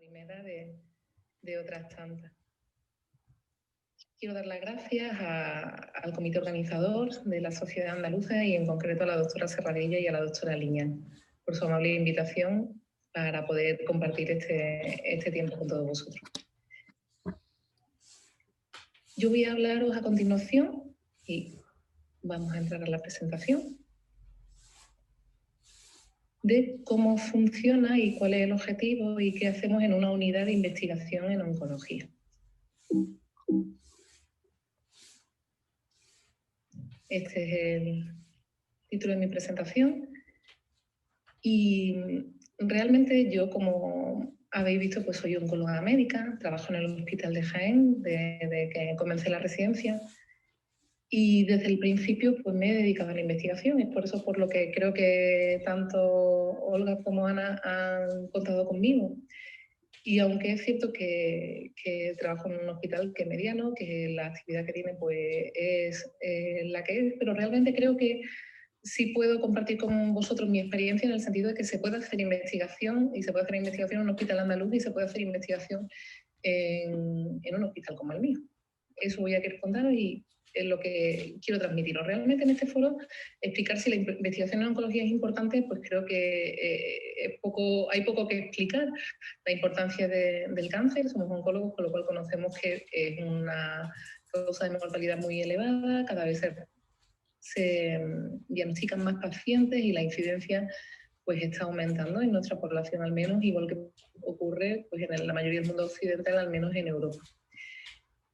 primera de otras tantas. Quiero dar las gracias al comité organizador de la Sociedad Andaluza y en concreto a la doctora Serradilla y a la doctora Liñán por su amable invitación para poder compartir este tiempo con todos vosotros. Yo voy a hablaros a continuación y vamos a entrar a la presentación de cómo funciona y cuál es el objetivo y qué hacemos en una unidad de investigación en oncología. Este es el título de mi presentación y realmente yo, como habéis visto, pues soy oncóloga médica, trabajo en el Hospital de Jaén desde que comencé la residencia y desde el principio pues me he dedicado a la investigación. Es por eso por lo que creo que tanto Olga como Ana han contado conmigo. Y aunque es cierto que trabajo en un hospital que es mediano, que la actividad que tiene pues es la que es, pero realmente creo que sí puedo compartir con vosotros mi experiencia en el sentido de que se puede hacer investigación y se puede hacer investigación en un hospital andaluz y se puede hacer investigación en un hospital como el mío. Eso voy a querer contaros y es lo que quiero transmitiros. Realmente en este foro explicar si la investigación en oncología es importante, pues creo que hay poco que explicar. La importancia del cáncer, somos oncólogos, con lo cual conocemos que es una causa de mortalidad muy elevada, cada vez se diagnostican más pacientes y la incidencia pues está aumentando en nuestra población al menos, igual que ocurre pues, en la mayoría del mundo occidental, al menos en Europa.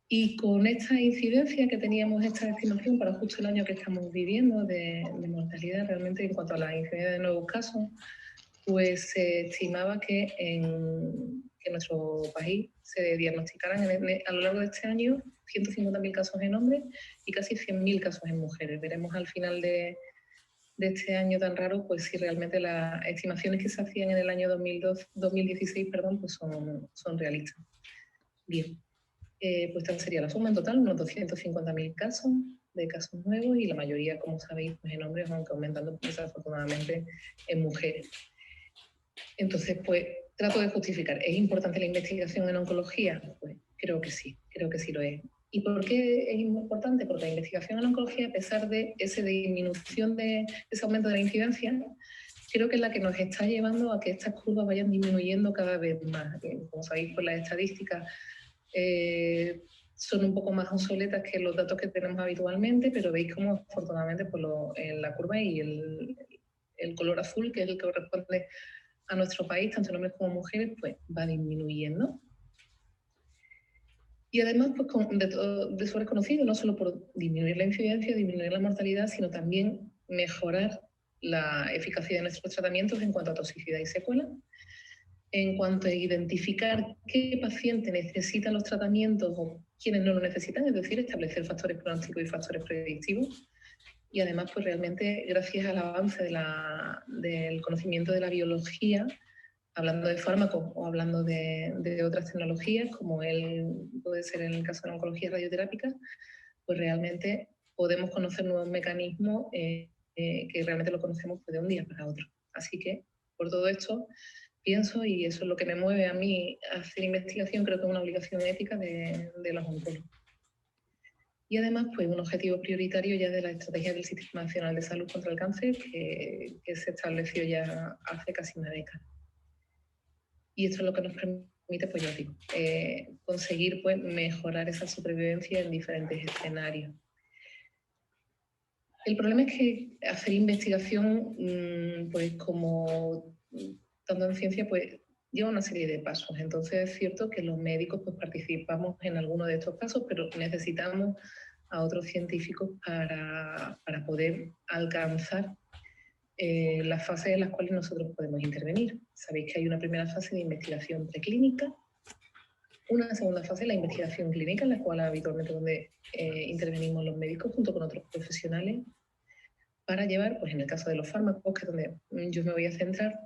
Y con esta incidencia que teníamos, esta estimación para justo el año que estamos viviendo de mortalidad, realmente en cuanto a la incidencia de nuevos casos, pues se estimaba que en nuestro país se diagnosticaran a lo largo de este año 150.000 casos en hombres y casi 100.000 casos en mujeres. Veremos al final de este año tan raro, pues si realmente las estimaciones que se hacían en el año 2016, pues son realistas. Bien, pues esta sería la suma en total, unos 250.000 casos de casos nuevos y la mayoría, como sabéis, pues en hombres, aunque aumentando pues, desafortunadamente en mujeres. Entonces, pues trato de justificar. ¿Es importante la investigación en oncología? Pues creo que sí lo es. ¿Y por qué es importante? Porque la investigación en oncología, a pesar de esa disminución de ese aumento de la incidencia, creo que es la que nos está llevando a que estas curvas vayan disminuyendo cada vez más. Como sabéis, pues las estadísticas son un poco más obsoletas que los datos que tenemos habitualmente, pero veis cómo afortunadamente pues, en la curva y el color azul, que es el que corresponde a nuestro país, tanto en hombres como mujeres, pues va disminuyendo. Y además, pues de eso reconocido, no solo por disminuir la incidencia, disminuir la mortalidad, sino también mejorar la eficacia de nuestros tratamientos en cuanto a toxicidad y secuela, en cuanto a identificar qué paciente necesita los tratamientos o quiénes no lo necesitan, es decir, establecer factores pronósticos y factores predictivos. Y además, pues realmente, gracias al avance del conocimiento de la biología, hablando de fármacos o hablando de otras tecnologías, como puede ser en el caso de la oncología radioterápica, pues realmente podemos conocer nuevos mecanismos que realmente lo conocemos pues, de un día para otro. Así que, por todo esto, pienso, y eso es lo que me mueve a mí a hacer investigación, creo que es una obligación ética de los oncólogos. Y además, pues un objetivo prioritario ya de la estrategia del Sistema Nacional de Salud contra el Cáncer, que se estableció ya hace casi una década. Y esto es lo que nos permite, pues ya os digo, conseguir pues, mejorar esa supervivencia en diferentes escenarios. El problema es que hacer investigación, pues como tanto en ciencia, pues lleva una serie de pasos. Entonces es cierto que los médicos pues, participamos en alguno de estos pasos, pero necesitamos a otros científicos para poder alcanzar las fases en las cuales nosotros podemos intervenir. Sabéis que hay una primera fase de investigación preclínica, una segunda fase, la investigación clínica, en la cual habitualmente donde intervenimos los médicos junto con otros profesionales para llevar, pues en el caso de los fármacos, que es donde yo me voy a centrar,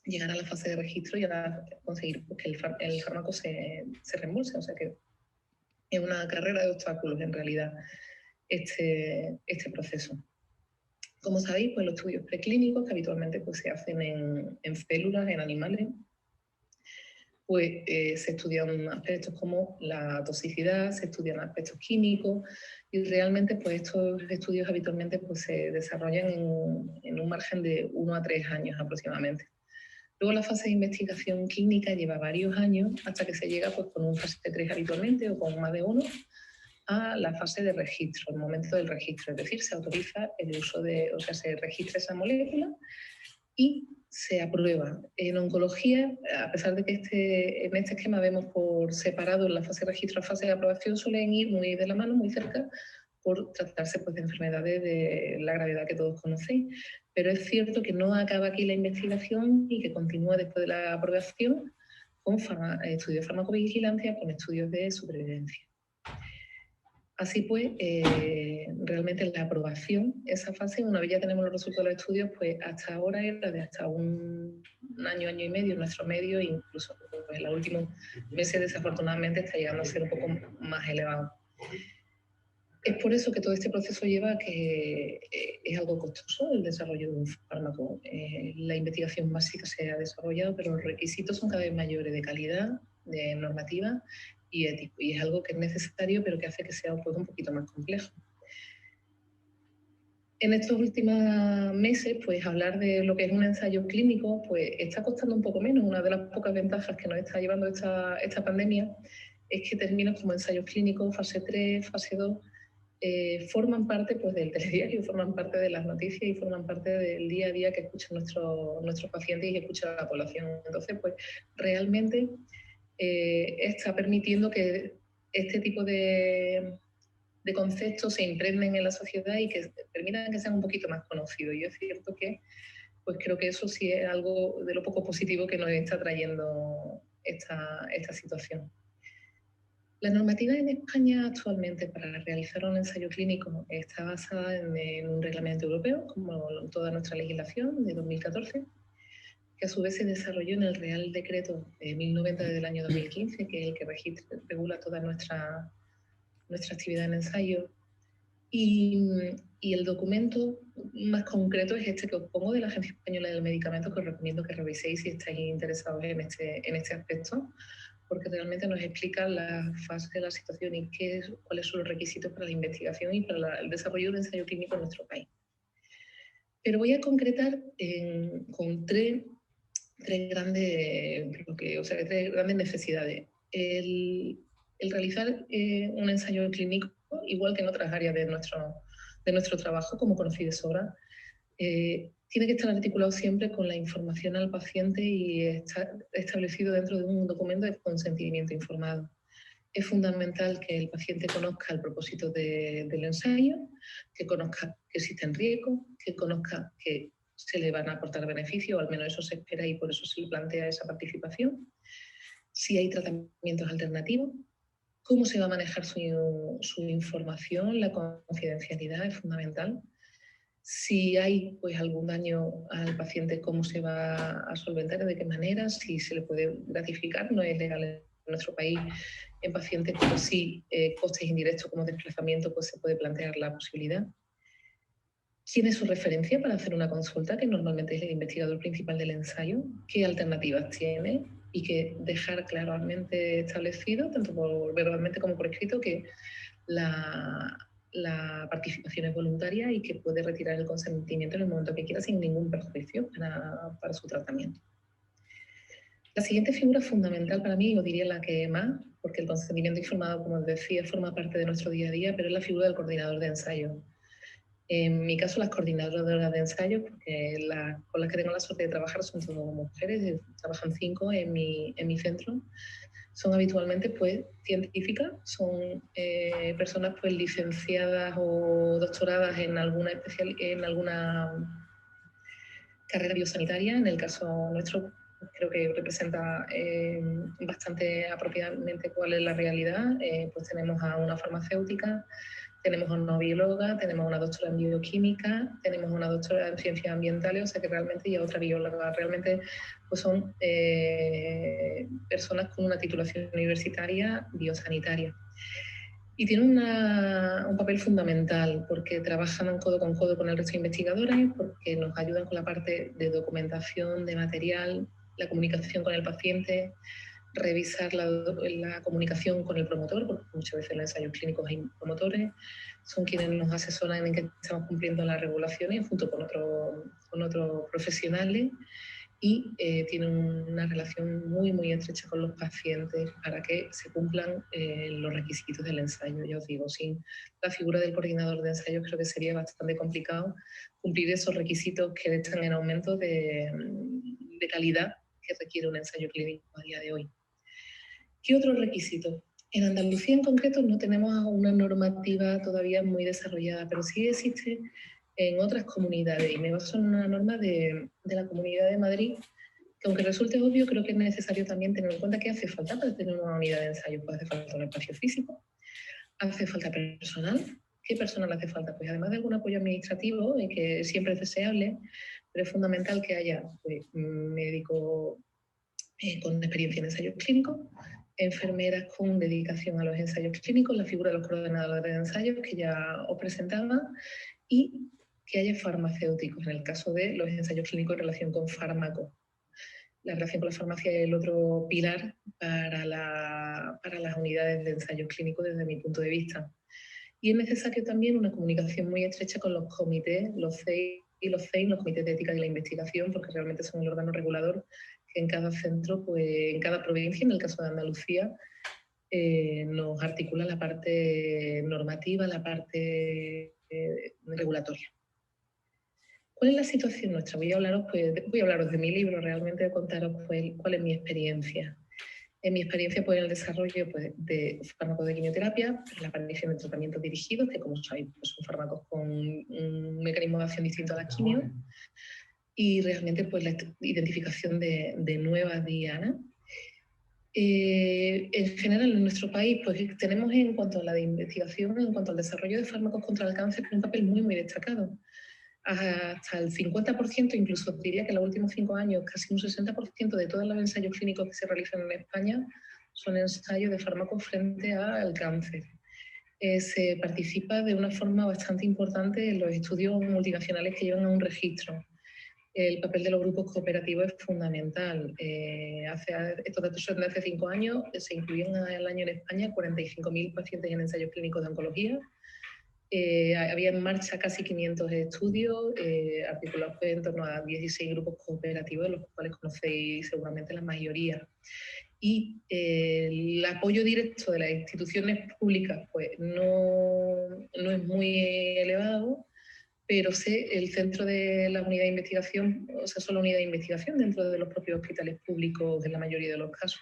llegar a la fase de registro y a conseguir pues, que el fármaco se reembolse. O sea que es una carrera de obstáculos en realidad este proceso. Como sabéis, pues los estudios preclínicos que habitualmente pues, se hacen en células, en animales, pues se estudian aspectos como la toxicidad, se estudian aspectos químicos y realmente pues estos estudios habitualmente pues, se desarrollan en un margen de 1 a 3 años aproximadamente. Luego la fase de investigación clínica lleva varios años hasta que se llega pues, con un fase 3 habitualmente o con más de uno a la fase de registro, el momento del registro, es decir, se autoriza el uso de, o sea, se registra esa molécula y se aprueba. En oncología, a pesar de que en este esquema vemos por separado la fase de registro y la fase de aprobación, suelen ir muy de la mano, muy cerca, por tratarse pues, de enfermedades de la gravedad que todos conocéis. Pero es cierto que no acaba aquí la investigación y que continúa después de la aprobación con estudios de farmacovigilancia, con estudios de supervivencia. Así pues, realmente la aprobación, esa fase, una vez ya tenemos los resultados de los estudios, pues hasta ahora era de hasta un año, año y medio, nuestro medio, e incluso pues, en los últimos meses desafortunadamente está llegando a ser un poco más elevado. Es por eso que todo este proceso lleva a que es algo costoso el desarrollo de un fármaco. La investigación básica se ha desarrollado, pero los requisitos son cada vez mayores de calidad, de normativa y ético. Y es algo que es necesario, pero que hace que sea pues, un poquito más complejo. En estos últimos meses, pues hablar de lo que es un ensayo clínico, pues está costando un poco menos. Una de las pocas ventajas que nos está llevando esta pandemia es que términos como ensayos clínicos, fase 3, fase 2, forman parte pues, del telediario, forman parte de las noticias y forman parte del día a día que escuchan nuestros pacientes y que escucha la población. Entonces, pues realmente está permitiendo que este tipo de conceptos se impregnen en la sociedad y que permitan que sean un poquito más conocidos. Y es cierto que pues creo que eso sí es algo de lo poco positivo que nos está trayendo esta situación. La normativa en España actualmente para realizar un ensayo clínico está basada en un reglamento europeo, como toda nuestra legislación de 2014, que a su vez se desarrolló en el Real Decreto 1090 del año 2015, que es el que regula toda nuestra actividad en ensayo. Y el documento más concreto es este que os pongo de la Agencia Española del Medicamento, que os recomiendo que reviséis si estáis interesados en este aspecto, porque realmente nos explica la fase de la situación y cuáles son los requisitos para la investigación y para el desarrollo de un ensayo clínico en nuestro país. Pero voy a concretar con tres grandes necesidades. El realizar un ensayo clínico, igual que en otras áreas de nuestro trabajo, como conocéis de sobra, tiene que estar articulado siempre con la información al paciente y está establecido dentro de un documento de consentimiento informado. Es fundamental que el paciente conozca el propósito del ensayo, que conozca que existen riesgos, que conozca que se le van a aportar beneficios, o al menos eso se espera y por eso se le plantea esa participación. Si hay tratamientos alternativos, cómo se va a manejar su información, la confidencialidad es fundamental. Si hay pues, algún daño al paciente, cómo se va a solventar, de qué manera, si se le puede gratificar, no es legal en nuestro país. En pacientes, pues sí, costes indirectos como desplazamiento, pues se puede plantear la posibilidad. ¿Quién es su referencia para hacer una consulta? Que normalmente es el investigador principal del ensayo. ¿Qué alternativas tiene? Y que dejar claramente establecido, tanto verbalmente como por escrito, que la participación es voluntaria y que puede retirar el consentimiento en el momento que quiera sin ningún perjuicio para su tratamiento. La siguiente figura fundamental para mí, yo diría la que más, porque el consentimiento informado, como os decía, forma parte de nuestro día a día, pero es la figura del coordinador de ensayo. En mi caso, las coordinadoras de ensayo, porque con las que tengo la suerte de trabajar son todas mujeres, trabajan 5 en mi centro, son habitualmente pues, científicas, son personas pues, licenciadas o doctoradas en alguna carrera biosanitaria. En el caso nuestro, creo que representa bastante apropiadamente cuál es la realidad. Pues tenemos a una farmacéutica, tenemos a una bióloga, tenemos a una doctora en bioquímica, tenemos una doctora en ciencias ambientales, o sea que realmente, y a otra bióloga. Realmente pues son personas con una titulación universitaria biosanitaria. Y tienen un papel fundamental porque trabajan codo con el resto de investigadores, porque nos ayudan con la parte de documentación, de material, la comunicación con el paciente, revisar la comunicación con el promotor, porque muchas veces en los ensayos clínicos hay promotores, son quienes nos asesoran en que estamos cumpliendo las regulaciones junto con otros profesionales, y tienen una relación muy, muy estrecha con los pacientes para que se cumplan los requisitos del ensayo. Ya os digo, sin la figura del coordinador de ensayos creo que sería bastante complicado cumplir esos requisitos que están en aumento de calidad que requiere un ensayo clínico a día de hoy. ¿Qué otros requisitos? En Andalucía en concreto no tenemos una normativa todavía muy desarrollada, pero sí existe en otras comunidades, y me baso en una norma de la Comunidad de Madrid, que aunque resulte obvio, creo que es necesario también tener en cuenta que hace falta para tener una unidad de ensayo. Pues hace falta un espacio físico, hace falta personal. ¿Qué personal hace falta? Pues además de algún apoyo administrativo, que siempre es deseable, pero es fundamental que haya pues, un médico con experiencia en ensayos clínicos, enfermeras con dedicación a los ensayos clínicos, la figura de los coordinadores de ensayos que ya os presentaba, y que haya farmacéuticos en el caso de los ensayos clínicos en relación con fármacos. La relación con la farmacia es el otro pilar para las unidades de ensayos clínicos desde mi punto de vista. Y es necesario también una comunicación muy estrecha con los comités, los CEI y los CEI, los comités de ética de la investigación, porque realmente son el órgano regulador que en cada centro, pues en cada provincia, en el caso de Andalucía, nos articula la parte normativa, la parte regulatoria. ¿Cuál es la situación nuestra? Voy a hablaros de mi libro, realmente contaros pues, cuál es mi experiencia. En mi experiencia, pues, en el desarrollo pues, de fármacos de quimioterapia, la aparición de tratamientos dirigidos, que como sabéis pues, son fármacos con un mecanismo de acción distinto a la quimio, y realmente pues, la identificación de nuevas dianas. En general, en nuestro país, pues tenemos en cuanto a la de investigación, en cuanto al desarrollo de fármacos contra el cáncer, un papel muy, muy destacado. Hasta el 50%, incluso diría que en los últimos 5 años, casi un 60% de todos los ensayos clínicos que se realizan en España son ensayos de fármacos frente al cáncer. Se participa de una forma bastante importante en los estudios multinacionales que llevan a un registro. El papel de los grupos cooperativos es fundamental. Estos datos son de hace 5 años, se incluyen al año en España 45.000 pacientes en ensayos clínicos de oncología. Había en marcha casi 500 estudios, articulados en torno a 16 grupos cooperativos, de los cuales conocéis seguramente la mayoría. Y el apoyo directo de las instituciones públicas pues, no es muy elevado, pero el centro de la unidad de investigación, o sea, solo unidad de investigación dentro de los propios hospitales públicos en la mayoría de los casos.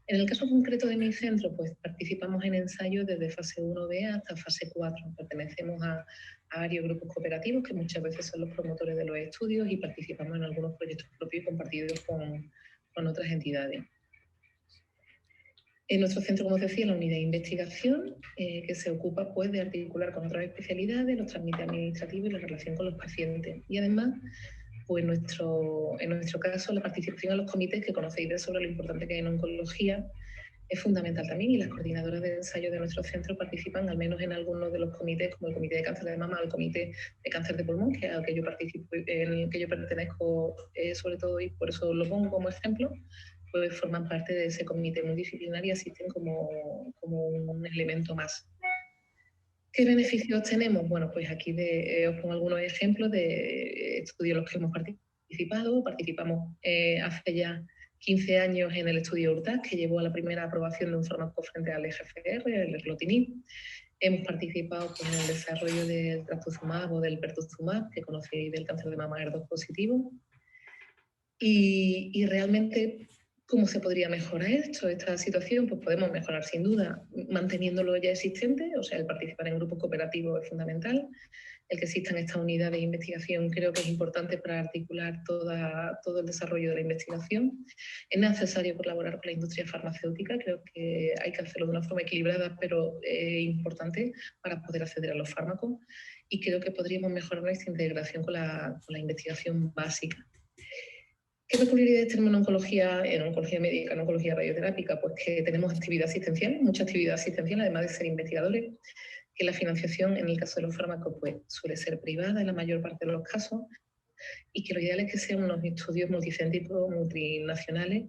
En el caso concreto de mi centro, pues participamos en ensayos desde fase 1B hasta fase 4. Pertenecemos a varios grupos cooperativos que muchas veces son los promotores de los estudios, y participamos en algunos proyectos propios compartidos con otras entidades. En nuestro centro, como os decía, la unidad de investigación, que se ocupa pues, de articular con otras especialidades los trámites administrativos y la relación con los pacientes. Y además, pues en nuestro caso, la participación en los comités, que conocéis de sobre lo importante que hay en oncología, es fundamental también, y las coordinadoras de ensayo de nuestro centro participan al menos en algunos de los comités, como el comité de cáncer de mama o el comité de cáncer de pulmón, que al que yo participo, en el que yo pertenezco sobre todo, y por eso lo pongo como ejemplo, pues forman parte de ese comité multidisciplinar y asisten como un elemento más. ¿Qué beneficios tenemos? Bueno, pues aquí os pongo algunos ejemplos de estudios en los que hemos participado. Participamos hace ya 15 años en el estudio URTAS, que llevó a la primera aprobación de un fármaco frente al EGFR, el erlotinib. Hemos participado pues, en el desarrollo del trastuzumab o del pertuzumab, que conocéis, del cáncer de mama HER2 positivo. Y realmente, ¿cómo se podría mejorar esta situación? Pues podemos mejorar sin duda manteniendo lo ya existente, o sea, el participar en grupos cooperativos es fundamental. El que existan estas unidades de investigación creo que es importante para articular todo el desarrollo de la investigación. Es necesario colaborar con la industria farmacéutica, creo que hay que hacerlo de una forma equilibrada, pero importante para poder acceder a los fármacos, y creo que podríamos mejorar nuestra integración con la investigación básica. ¿Qué peculiaridades tenemos en oncología médica, en oncología radioterápica? Pues que tenemos actividad asistencial, mucha actividad asistencial, además de ser investigadores, que la financiación en el caso de los fármacos pues, suele ser privada en la mayor parte de los casos, y que lo ideal es que sean unos estudios multicéntricos, multinacionales,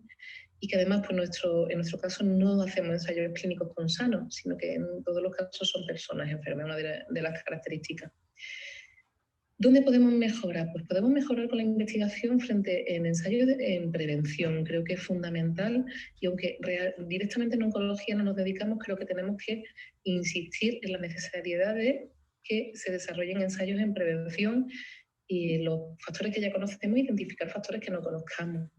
y que además pues, en nuestro caso no hacemos ensayos clínicos con sanos, sino que en todos los casos son personas enfermas, una de las características. ¿Dónde podemos mejorar? Pues podemos mejorar con la investigación en ensayos en prevención. Creo que es fundamental y aunque directamente en oncología no nos dedicamos, creo que tenemos que insistir en la necesidad de que se desarrollen ensayos en prevención y los factores que ya conocemos, identificar factores que no conozcamos.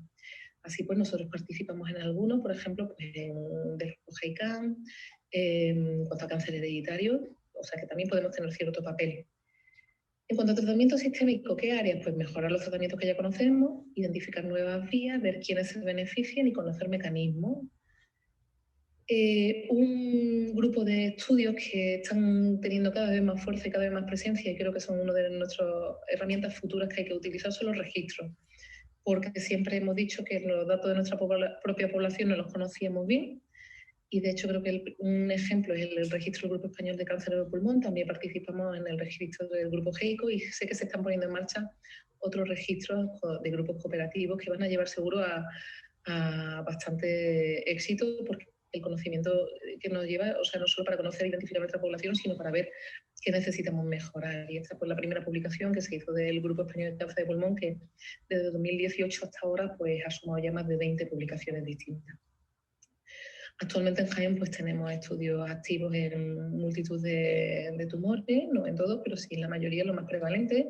Así pues nosotros participamos en algunos, por ejemplo, pues en GEICAM, en cuanto a cáncer hereditario, o sea que también podemos tener cierto papel. En cuanto a tratamiento sistémico, ¿qué áreas? Pues mejorar los tratamientos que ya conocemos, identificar nuevas vías, ver quiénes se benefician y conocer mecanismos. Un grupo de estudios que están teniendo cada vez más fuerza y cada vez más presencia, y creo que son una de nuestras herramientas futuras que hay que utilizar, son los registros, porque siempre hemos dicho que los datos de nuestra propia población no los conocíamos bien. Y de hecho creo que un ejemplo es el registro del Grupo Español de Cáncer de Pulmón. También participamos en el registro del Grupo GEICO y sé que se están poniendo en marcha otros registros de grupos cooperativos que van a llevar seguro a bastante éxito, porque el conocimiento que nos lleva, o sea, no solo para conocer e identificar nuestra población, sino para ver qué necesitamos mejorar. Y esta fue la primera publicación que se hizo del Grupo Español de Cáncer de Pulmón, que desde 2018 hasta ahora pues ha sumado ya más de 20 publicaciones distintas. Actualmente en Jaén pues tenemos estudios activos en multitud de tumores, no en todos, pero sí en la mayoría, lo más prevalente.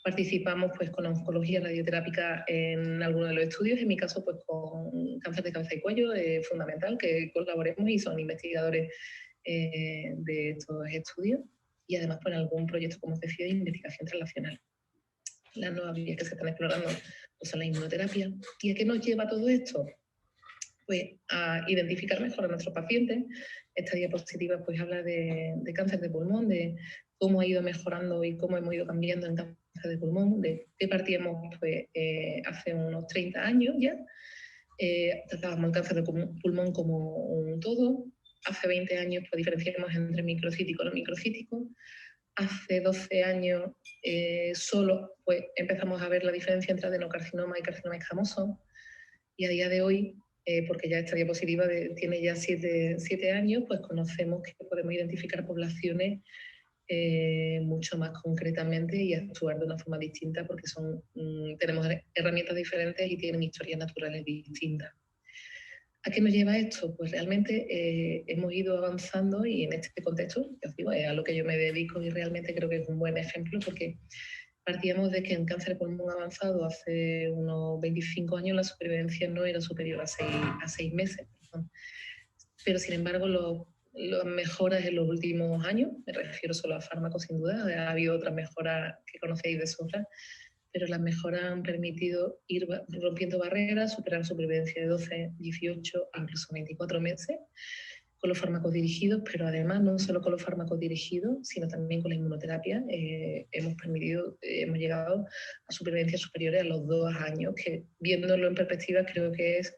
Participamos pues con oncología radioterápica en algunos de los estudios, en mi caso pues con cáncer de cabeza y cuello, es fundamental que colaboremos y son investigadores de estos estudios y además pues en algún proyecto, como os decía, de investigación translacional. Las nuevas vías que se están explorando pues, son la inmunoterapia. ¿Y a qué nos lleva todo esto? Pues a identificar mejor a nuestros pacientes. Esta diapositiva pues habla de cáncer de pulmón, de cómo ha ido mejorando y cómo hemos ido cambiando en cáncer de pulmón, de qué partíamos pues, hace unos 30 años ya. Tratábamos el cáncer de pulmón como un todo. Hace 20 años pues, diferenciamos entre microcítico y no microcítico. Hace 12 años solo pues, empezamos a ver la diferencia entre adenocarcinoma y carcinoma escamoso. Y a día de hoy, porque ya esta diapositiva tiene ya 7 años, pues conocemos que podemos identificar poblaciones mucho más concretamente y actuar de una forma distinta porque tenemos herramientas diferentes y tienen historias naturales distintas. ¿A qué nos lleva esto? Pues realmente hemos ido avanzando y en este contexto, ya os digo, es a lo que yo me dedico y realmente creo que es un buen ejemplo porque partíamos de que en cáncer de pulmón avanzado hace unos 25 años la supervivencia no era superior a 6 meses. Perdón. Pero sin embargo las mejoras en los últimos años, me refiero solo a fármacos sin duda, ha habido otras mejoras que conocéis de sobra, pero las mejoras han permitido ir rompiendo barreras, superar supervivencia de 12, 18 e incluso 24 meses con los fármacos dirigidos, pero además no solo con los fármacos dirigidos, sino también con la inmunoterapia. Hemos llegado a supervivencias superiores a los 2 años, que viéndolo en perspectiva creo que es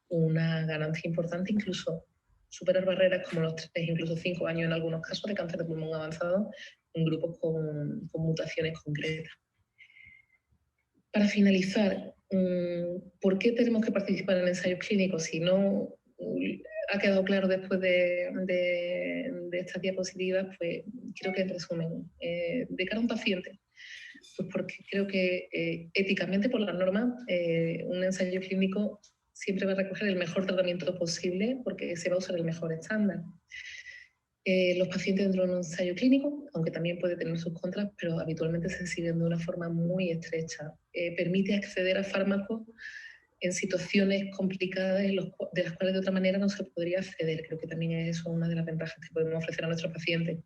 una ganancia importante, incluso superar barreras como los 3, incluso 5 años en algunos casos de cáncer de pulmón avanzado en grupos con mutaciones concretas. Para finalizar, ¿por qué tenemos que participar en ensayos clínicos? Si no ha quedado claro después de estas diapositivas, pues creo que en resumen, de cara a un paciente, pues porque creo que éticamente por las normas un ensayo clínico siempre va a recoger el mejor tratamiento posible porque se va a usar el mejor estándar. Los pacientes dentro de un ensayo clínico, aunque también puede tener sus contras, pero habitualmente se siguen de una forma muy estrecha. Permite acceder a fármacos en situaciones complicadas de las cuales de otra manera no se podría acceder. Creo que también es eso una de las ventajas que podemos ofrecer a nuestros pacientes.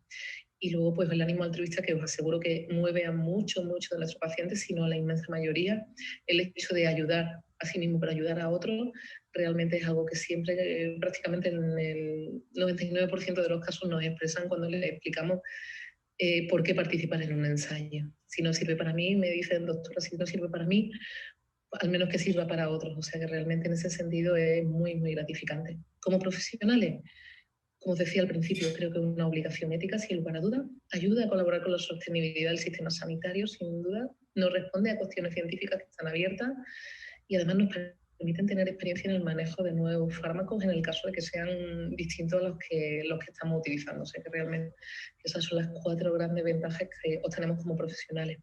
Y luego, pues el ánimo altruista que os aseguro que mueve a muchos de nuestros pacientes, sino a la inmensa mayoría. El hecho de ayudar a sí mismo para ayudar a otros realmente es algo que siempre, prácticamente en el 99% de los casos nos expresan cuando les explicamos por qué participar en un ensayo. Si no sirve para mí, me dicen, doctora, si no sirve para mí, al menos que sirva para otros. O sea que realmente en ese sentido es muy, muy gratificante. Como profesionales, como os decía al principio, creo que es una obligación ética, sin lugar a duda. Ayuda a colaborar con la sostenibilidad del sistema sanitario, sin duda. Nos responde a cuestiones científicas que están abiertas y además nos permiten tener experiencia en el manejo de nuevos fármacos en el caso de que sean distintos a los que estamos utilizando. O sea que realmente esas son las 4 grandes ventajas que obtenemos como profesionales.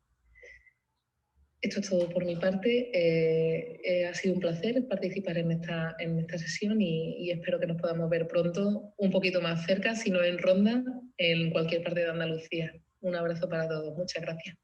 Esto es todo por mi parte. Ha sido un placer participar en esta sesión y espero que nos podamos ver pronto, un poquito más cerca, si no en Ronda, en cualquier parte de Andalucía. Un abrazo para todos. Muchas gracias.